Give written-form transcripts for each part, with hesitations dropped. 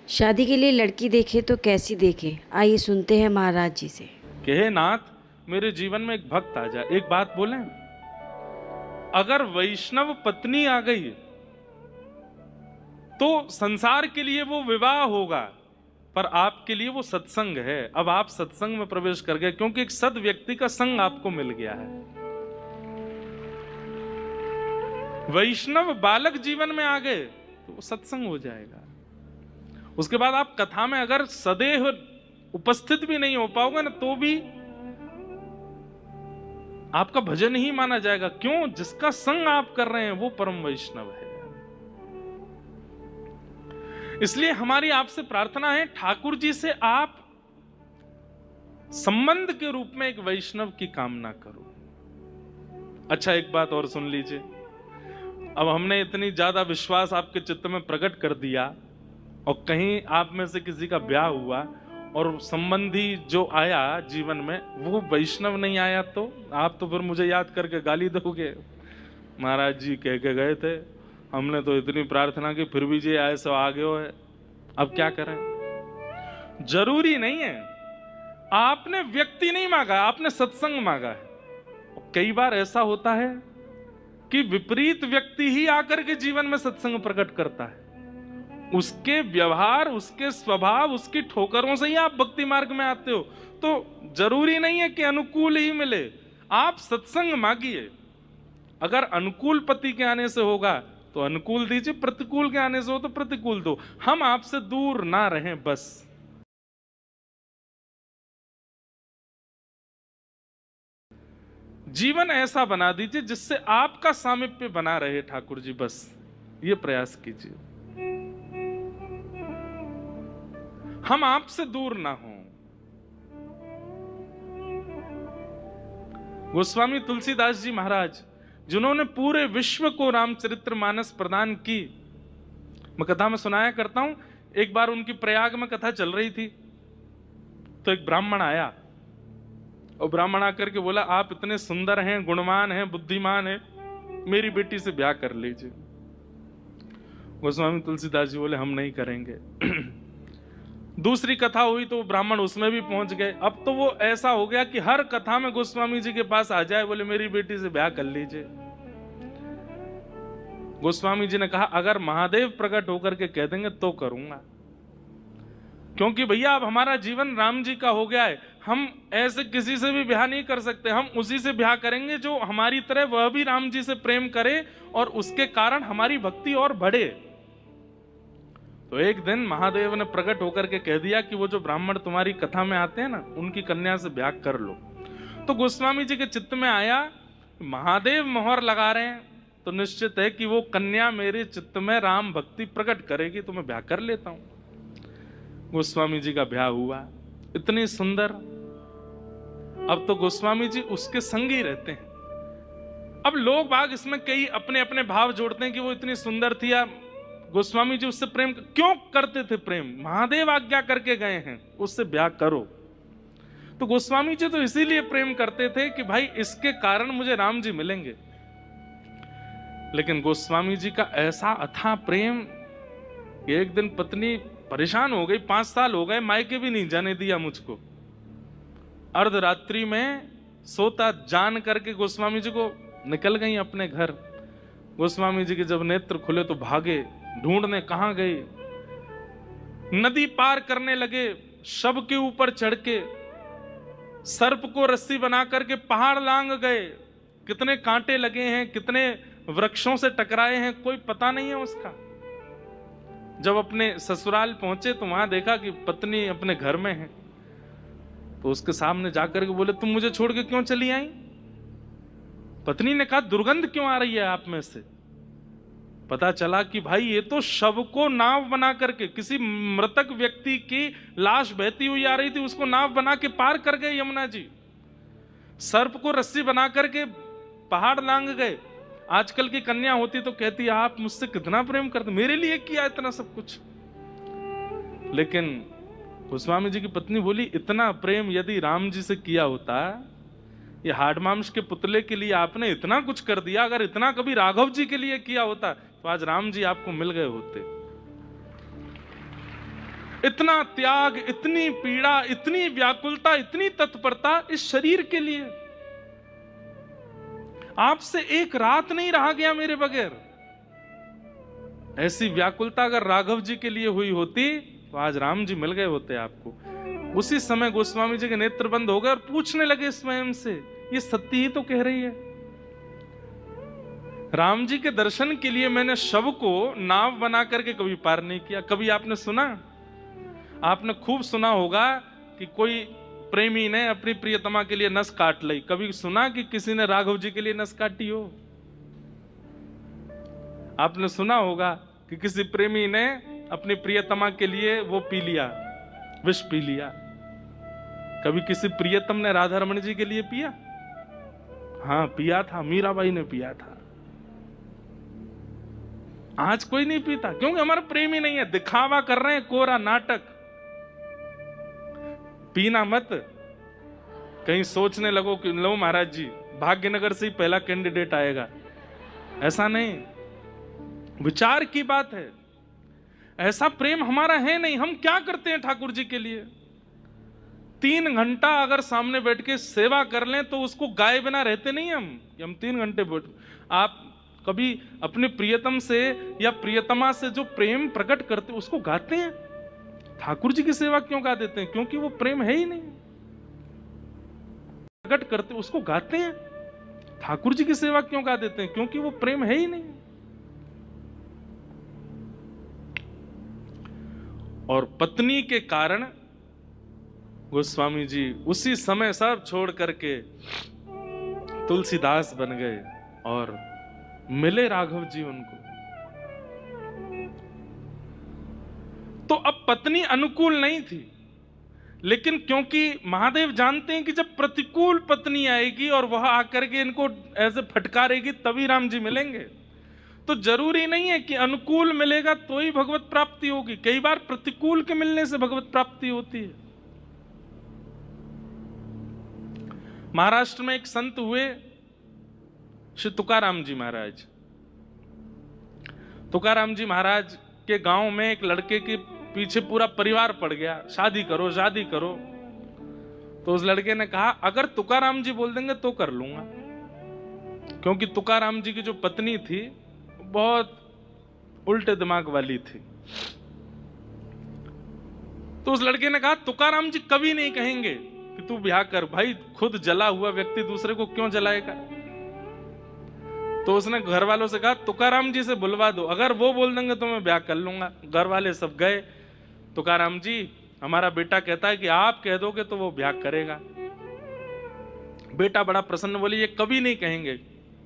शादी के लिए लड़की देखे तो कैसी देखे, आइए सुनते हैं महाराज जी से। कहे नाथ, मेरे जीवन में एक भक्त आ जाए। एक बात बोले, अगर वैष्णव पत्नी आ गई तो संसार के लिए वो विवाह होगा, पर आपके लिए वो सत्संग है। अब आप सत्संग में प्रवेश कर गए क्योंकि एक सद व्यक्ति का संग आपको मिल गया है। वैष्णव बालक जीवन में आ गए तो वो सत्संग हो जाएगा। उसके बाद आप कथा में अगर सदैव उपस्थित भी नहीं हो पाओगे ना, तो भी आपका भजन ही माना जाएगा। क्यों? जिसका संग आप कर रहे हैं वो परम वैष्णव है। इसलिए हमारी आपसे प्रार्थना है, ठाकुर जी से आप संबंध के रूप में एक वैष्णव की कामना करो। अच्छा, एक बात और सुन लीजिए। अब हमने इतनी ज्यादा विश्वास आपके चित्त में प्रकट कर दिया और कहीं आप में से किसी का ब्याह हुआ और संबंधी जो आया जीवन में वो वैष्णव नहीं आया, तो आप तो फिर मुझे याद करके गाली दोगे, महाराज जी कह के गए थे, हमने तो इतनी प्रार्थना की फिर भी जी ऐसा आ गया है, अब क्या करें। जरूरी नहीं है, आपने व्यक्ति नहीं मांगा, आपने सत्संग मांगा है। कई बार ऐसा होता है कि विपरीत व्यक्ति ही आकर के जीवन में सत्संग प्रकट करता है। उसके व्यवहार, उसके स्वभाव, उसकी ठोकरों से ही आप भक्ति मार्ग में आते हो। तो जरूरी नहीं है कि अनुकूल ही मिले, आप सत्संग मांगिए। अगर अनुकूल पति के आने से होगा तो अनुकूल दीजिए, प्रतिकूल के आने से हो तो प्रतिकूल दो। हम आपसे दूर ना रहें बस। जीवन ऐसा बना दीजिए जिससे आपका सामीप्य बना रहे ठाकुर जी, बस ये प्रयास कीजिए। हम आपसे दूर ना हों। गोस्वामी तुलसीदास जी महाराज, जिन्होंने पूरे विश्व को रामचरितमानस प्रदान की, मैं कथा में सुनाया करता हूं। एक बार उनकी प्रयाग में कथा चल रही थी तो एक ब्राह्मण आया और ब्राह्मण आकर के बोला, आप इतने सुंदर हैं, गुणवान हैं, बुद्धिमान हैं, मेरी बेटी से ब्याह कर लीजिए। गोस्वामी तुलसीदास जी बोले, हम नहीं करेंगे। दूसरी कथा हुई तो ब्राह्मण उसमें भी पहुंच गए। अब तो वो ऐसा हो गया कि हर कथा में गोस्वामी जी के पास आ जाए, बोले मेरी बेटी से ब्याह कर लीजिए। गोस्वामी जी ने कहा, अगर महादेव प्रकट होकर के कह देंगे तो करूंगा, क्योंकि भैया अब हमारा जीवन राम जी का हो गया है। हम ऐसे किसी से भी ब्याह नहीं कर सकते, हम उसी से ब्याह करेंगे जो हमारी तरह वह भी राम जी से प्रेम करे और उसके कारण हमारी भक्ति और बढ़े। तो एक दिन महादेव ने प्रकट होकर के कह दिया कि वो जो ब्राह्मण तुम्हारी कथा में आते हैं ना, उनकी कन्या से ब्याह कर लो। तो गोस्वामी जी के चित्त में आया, महादेव मोहर लगा रहे हैं तो निश्चित है कि वो कन्या मेरे चित्त में राम भक्ति प्रकट करेगी, तो मैं ब्याह कर लेता हूं। गोस्वामी जी का ब्याह हुआ, इतनी सुंदर। अब तो गोस्वामी जी उसके संग ही रहते हैं। अब लोग बाग इसमें कई अपने अपने भाव जोड़ते हैं कि वो इतनी सुंदर थी या गोस्वामी जी उससे प्रेम क्यों करते थे। प्रेम महादेव आज्ञा करके गए हैं, उससे ब्याह करो। तो गोस्वामी जी तो इसीलिए प्रेम करते थे कि भाई इसके कारण मुझे राम जी मिलेंगे। लेकिन गोस्वामी जी का ऐसा अथाह प्रेम कि एक दिन पत्नी परेशान हो गई, 5 साल हो गए मायके भी नहीं जाने दिया मुझको। अर्धरात्रि में सोता जान करके गोस्वामी जी को निकल गई अपने घर। गोस्वामी जी के जब नेत्र खुले तो भागे, ढूंढने कहां गए। नदी पार करने लगे, शव के ऊपर चढ़ के सर्प को रस्सी बना करके पहाड़ लांग गए। कितने कांटे लगे हैं, कितने वृक्षों से टकराए हैं, कोई पता नहीं है उसका। जब अपने ससुराल पहुंचे तो वहां देखा कि पत्नी अपने घर में है। तो उसके सामने जाकर के बोले, तुम मुझे छोड़ के क्यों चली आई? पत्नी ने कहा, दुर्गंध क्यों आ रही है आप में से? पता चला कि भाई ये तो शव को नाव बना करके, किसी मृतक व्यक्ति की लाश बहती हुई आ रही थी, उसको नाव बना के पार कर गए यमुना जी। सर्प को रस्सी बना करके पहाड़ लांग गए। आजकल की कन्या होती तो कहती, आप मुझसे कितना प्रेम करते, मेरे लिए किया इतना सब कुछ। लेकिन गोस्वामी जी की पत्नी बोली, इतना प्रेम यदि राम जी से किया होता, ये हाड़ मांस के पुतले के लिए आपने इतना कुछ कर दिया, अगर इतना कभी राघव जी के लिए किया होता तो आज राम जी आपको मिल गए होते। इतना त्याग, इतनी पीड़ा, इतनी व्याकुलता, इतनी तत्परता इस शरीर के लिए। आपसे एक रात नहीं रहा गया मेरे बगैर। ऐसी व्याकुलता अगर राघव जी के लिए हुई होती तो आज राम जी मिल गए होते आपको। उसी समय गोस्वामी जी के नेत्र बंद हो गए और पूछने लगे स्वयं से, ये सत्य ही तो कह रही है। राम जी के दर्शन के लिए मैंने शव को नाव बना करके कभी पार नहीं किया। कभी आपने सुना? आपने खूब सुना होगा कि कोई प्रेमी ने अपनी प्रियतमा के लिए नस काट ली। कभी सुना कि किसी ने राघव जी के लिए नस काटी हो? आपने सुना होगा कि किसी प्रेमी ने अपनी प्रियतमा के लिए वो पी लिया, विष पी लिया? कभी किसी प्रियतम ने राधा रमण जी के लिए पिया? हाँ पिया था, मीराबाई ने पिया था। आज कोई नहीं पीता, क्योंकि हमारा प्रेम ही नहीं है। दिखावा कर रहे हैं, कोरा नाटक। पीना मत, कहीं सोचने लगो कि लो महाराज जी भाग्यनगर से ही पहला कैंडिडेट आएगा। ऐसा नहीं, विचार की बात है। ऐसा प्रेम हमारा है नहीं। हम क्या करते हैं ठाकुर जी के लिए? 3 घंटा अगर सामने बैठ के सेवा कर लें तो उसको गाए बिना रहते नहीं हम 3 घंटे बैठ। आप कभी अपने प्रियतम से या प्रियतमा से जो प्रेम प्रकट करते उसको गाते हैं? ठाकुर जी की सेवा क्यों गा देते हैं? क्योंकि वो प्रेम है ही नहीं। प्रकट करते उसको गाते हैं। ठाकुर जी की सेवा क्यों गा देते हैं? क्योंकि वो प्रेम है ही नहीं। और पत्नी के कारण गोस्वामी जी उसी समय सब छोड़ करके तुलसीदास बन गए और मिले राघव जी उनको। तो अब पत्नी अनुकूल नहीं थी, लेकिन क्योंकि महादेव जानते हैं कि जब प्रतिकूल पत्नी आएगी और वह आकर के इनको ऐसे फटकारेगी तभी राम जी मिलेंगे। तो जरूरी नहीं है कि अनुकूल मिलेगा तो ही भगवत प्राप्ति होगी। कई बार प्रतिकूल के मिलने से भगवत प्राप्ति होती है। महाराष्ट्र में एक संत हुए श्री तुकाराम जी महाराज। तुकाराम जी महाराज के गांव में एक लड़के के पीछे पूरा परिवार पड़ गया, शादी करो शादी करो। तो उस लड़के ने कहा अगर तुकाराम जी बोल देंगे तो कर लूंगा, क्योंकि तुकाराम जी की जो पत्नी थी बहुत उल्टे दिमाग वाली थी। तो उस लड़के ने कहा तुकाराम जी कभी नहीं कहेंगे कि तू ब्याह कर। भाई खुद जला हुआ व्यक्ति दूसरे को क्यों जलाएगा? तो उसने घर वालों से कहा तुकाराम जी से बुलवा दो, अगर वो बोल देंगे तो मैं ब्याह कर लूंगा। घर वाले सब गए, तुकाराम जी हमारा बेटा कहता है कि आप कह दोगे तो वो ब्याह करेगा। बेटा बड़ा प्रसन्न, बोले ये कभी नहीं कहेंगे।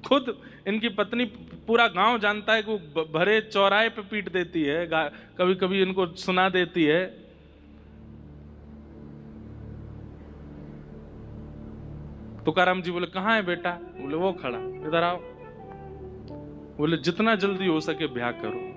खुद इनकी पत्नी पूरा गांव जानता है कि वो भरे चौराहे पे पीट देती है, कभी कभी इनको सुना देती है। तुकाराम जी बोले कहाँ है बेटा? बोले वो खड़ा, इधर आओ। बोले जितना जल्दी हो सके ब्याह करो।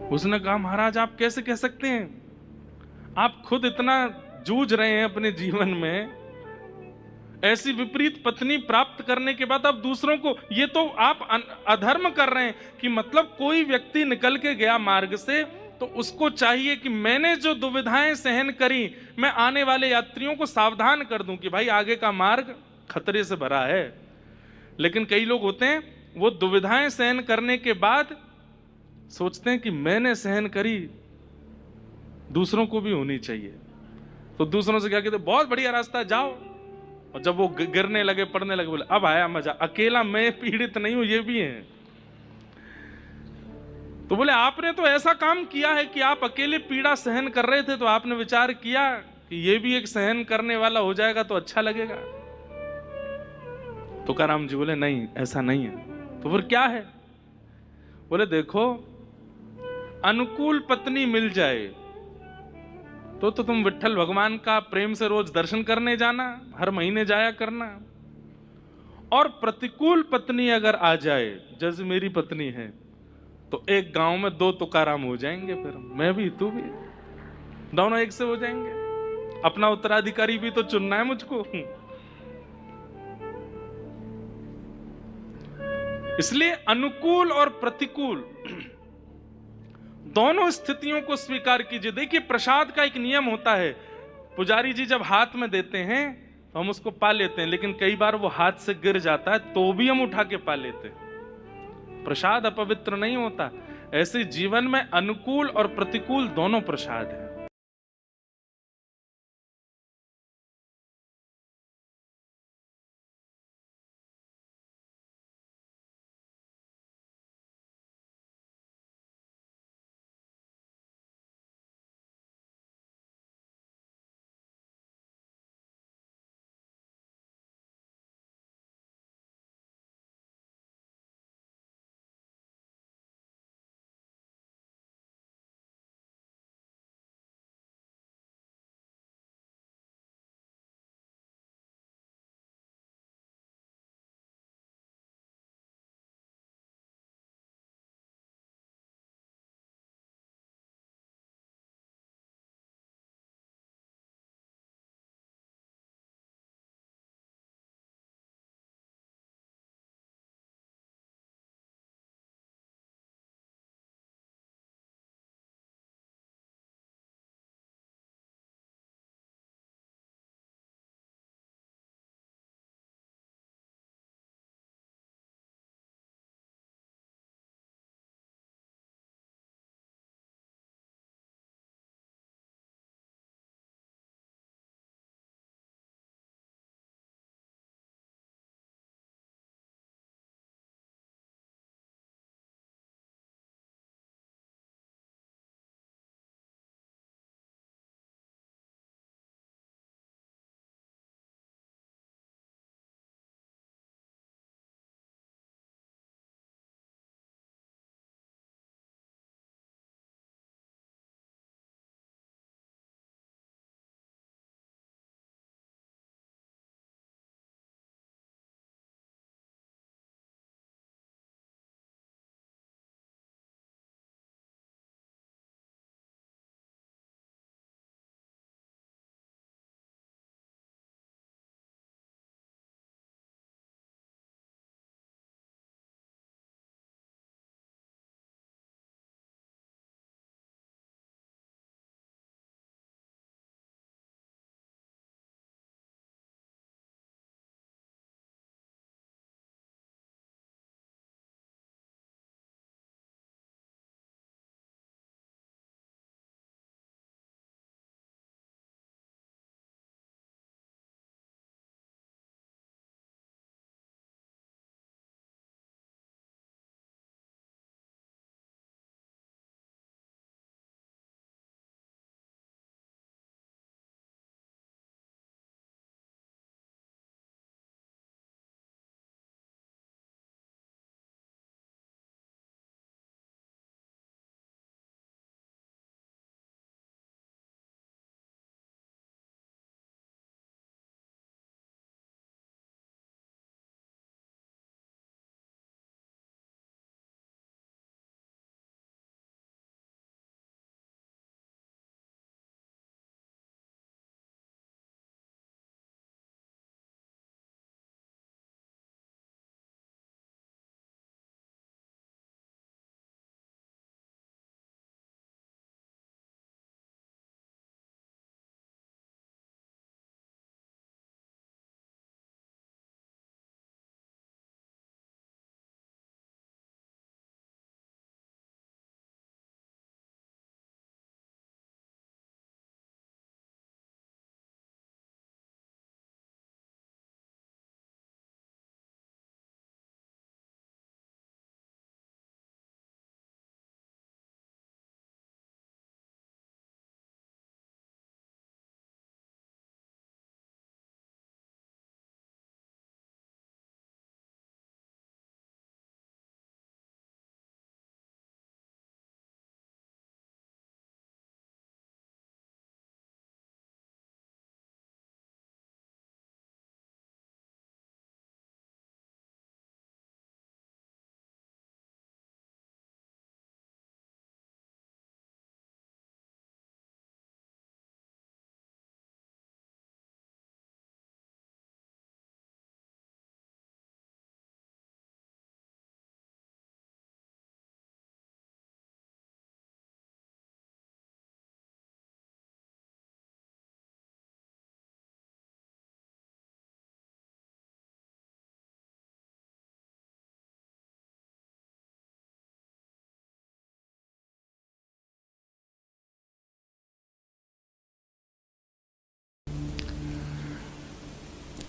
उसने कहा महाराज आप कैसे कह सकते हैं? आप खुद इतना जूझ रहे हैं अपने जीवन में, ऐसी विपरीत पत्नी प्राप्त करने के बाद आप दूसरों को, ये तो आप अधर्म कर रहे हैं। कि मतलब कोई व्यक्ति निकल के गया मार्ग से तो उसको चाहिए कि मैंने जो दुविधाएं सहन करी मैं आने वाले यात्रियों को सावधान कर दूं कि भाई आगे का मार्ग खतरे से भरा है। लेकिन कई लोग होते हैं वो दुविधाएं सहन करने के बाद सोचते हैं कि मैंने सहन करी, दूसरों को भी होनी चाहिए। तो दूसरों से क्या कहते, बहुत बढ़िया रास्ता जाओ। और जब वो गिरने लगे पड़ने लगे बोले अब आया मजा, अकेला मैं पीड़ित नहीं हूं, ये भी है। तो बोले आपने तो ऐसा काम किया है कि आप अकेले पीड़ा सहन कर रहे थे, तो आपने विचार किया कि ये भी एक सहन करने वाला हो जाएगा तो अच्छा लगेगा। तुकाराम जी बोले नहीं ऐसा नहीं है। तो फिर क्या है? बोले देखो अनुकूल पत्नी मिल जाए तो तुम विट्ठल भगवान का प्रेम से रोज दर्शन करने जाना, हर महीने जाया करना। और प्रतिकूल पत्नी अगर आ जाए, जैसे मेरी पत्नी है, तो एक गांव में 2 तुकाराम हो जाएंगे। फिर मैं भी तू भी, दोनों एक से हो जाएंगे। अपना उत्तराधिकारी भी तो चुनना है मुझको। इसलिए अनुकूल और प्रतिकूल दोनों स्थितियों को स्वीकार कीजिए। देखिए प्रसाद का एक नियम होता है, पुजारी जी जब हाथ में देते हैं तो हम उसको पा लेते हैं, लेकिन कई बार वो हाथ से गिर जाता है तो भी हम उठा के पा लेते हैं। प्रसाद अपवित्र नहीं होता। ऐसे जीवन में अनुकूल और प्रतिकूल दोनों प्रसाद हैं।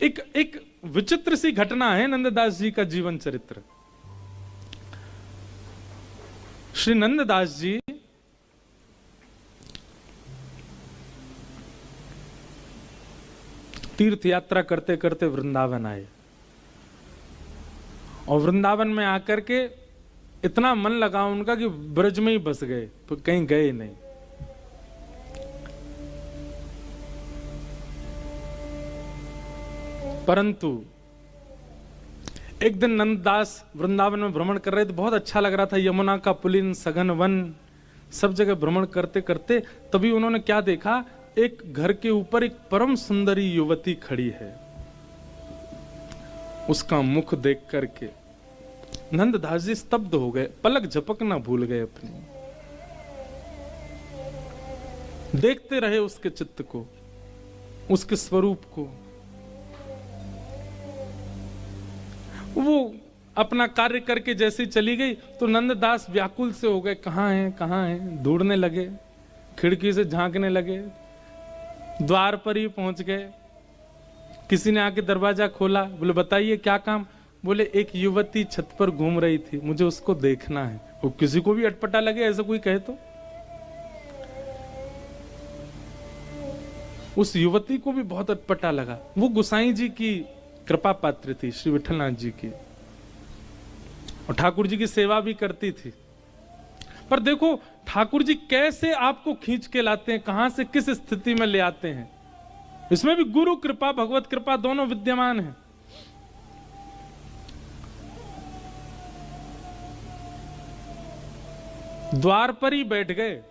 एक विचित्र सी घटना है नंददास जी का जीवन चरित्र। श्री नंददास जी तीर्थ यात्रा करते करते वृंदावन आए और वृंदावन में आकर के इतना मन लगा उनका कि ब्रज में ही बस गए, तो कहीं गए नहीं। परंतु एक दिन नंददास वृंदावन में भ्रमण कर रहे थे, बहुत अच्छा लग रहा था, यमुना का पुलिन, सघन वन, सब जगह भ्रमण करते करते तभी उन्होंने क्या देखा, एक घर के ऊपर एक परम सुंदरी युवती खड़ी है। उसका मुख देख करके नंददास जी स्तब्ध हो गए, पलक झपकना भूल गए अपनी। देखते रहे उसके चित्त को, उसके स्वरूप को। वो अपना कार्य करके जैसे चली गई तो नंददास व्याकुल से हो गए, कहां है कहां है, ढूंढने लगे, खिड़की से झांकने लगे, द्वार पर ही पहुंच गए। किसी ने आके दरवाजा खोला, बोले बताइए क्या काम? बोले एक युवती छत पर घूम रही थी, मुझे उसको देखना है। वो किसी को भी अटपटा लगे ऐसा कोई कहे तो। उस युवती को भी बहुत अटपटा लगा। वो गोसाई जी की कृपा पात्र थी, श्री विठलनाथ जी की, और ठाकुर जी की सेवा भी करती थी। पर देखो ठाकुर जी कैसे आपको खींच के लाते हैं, कहां से किस स्थिति में ले आते हैं। इसमें भी गुरु कृपा, भगवत कृपा दोनों विद्यमान है। द्वार पर ही बैठ गए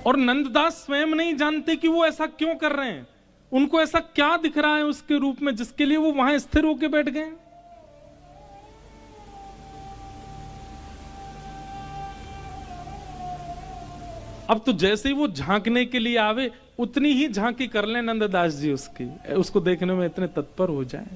और नंददास स्वयं नहीं जानते कि वो ऐसा क्यों कर रहे हैं, उनको ऐसा क्या दिख रहा है उसके रूप में जिसके लिए वो वहां स्थिर होकर बैठ गए। अब तो जैसे ही वो झांकने के लिए आवे उतनी ही झांकी कर ले नंददास जी उसकी, उसको देखने में इतने तत्पर हो जाएं।